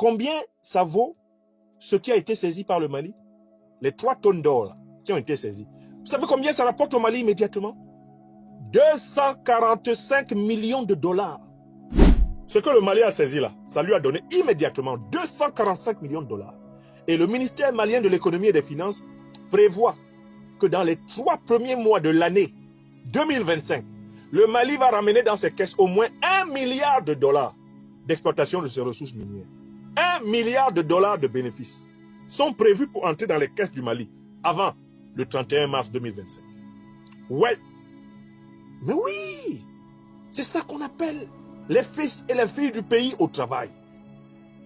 combien ça vaut ce qui a été saisi par le Mali? Les 3 tonnes d'or qui ont été saisies. Vous savez combien ça rapporte au Mali immédiatement? 245 millions de dollars. Ce que le Mali a saisi là, ça lui a donné immédiatement 245 millions de dollars. Et le ministère malien de l'économie et des finances prévoit que dans les 3 premiers mois de l'année 2025, le Mali va ramener dans ses caisses au moins 1 milliard de dollars d'exploitation de ses ressources minières. 1 milliard de dollars de bénéfices sont prévus pour entrer dans les caisses du Mali avant le 31 mars 2025. Ouais. Mais oui, c'est ça qu'on appelle les fils et les filles du pays au travail.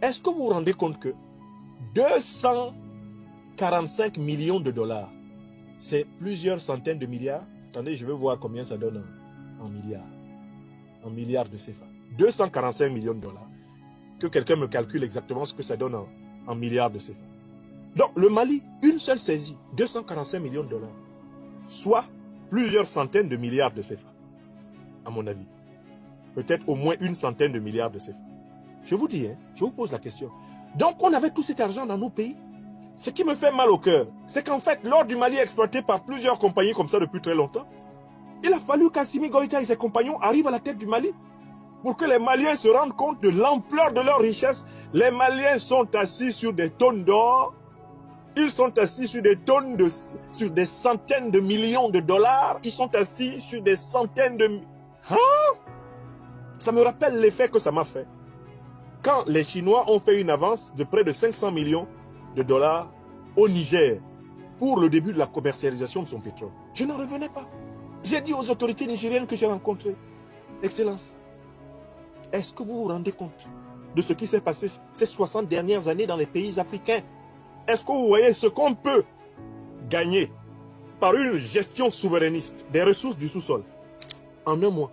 Est-ce que vous vous rendez compte que 245 millions de dollars, c'est plusieurs centaines de milliards? Attendez, je vais voir combien ça donne en milliards. En milliards de CFA. 245 millions de dollars. Que quelqu'un me calcule exactement ce que ça donne en milliards de CFA. Donc, le Mali, une seule saisie, 245 millions de dollars. Soit plusieurs centaines de milliards de CFA, à mon avis. Peut-être au moins une centaine de milliards de CFA. Je vous dis, je vous pose la question. Donc, on avait tout cet argent dans nos pays. Ce qui me fait mal au cœur, c'est qu'en fait, l'or du Mali est exploité par plusieurs compagnies comme ça depuis très longtemps. Il a fallu qu'Assimi Goïta et ses compagnons arrivent à la tête du Mali pour que les Maliens se rendent compte de l'ampleur de leur richesse. Les Maliens sont assis sur des tonnes d'or. Ils sont assis sur des tonnes sur des centaines de millions de dollars. Ils sont assis sur des centaines de... Ça me rappelle l'effet que ça m'a fait. Quand les Chinois ont fait une avance de près de 500 millions de dollars au Niger pour le début de la commercialisation de son pétrole. Je n'en revenais pas. J'ai dit aux autorités nigériennes que j'ai rencontrées, Excellence, est-ce que vous vous rendez compte de ce qui s'est passé ces 60 dernières années dans les pays africains? Est-ce que vous voyez ce qu'on peut gagner par une gestion souverainiste des ressources du sous-sol en un mois?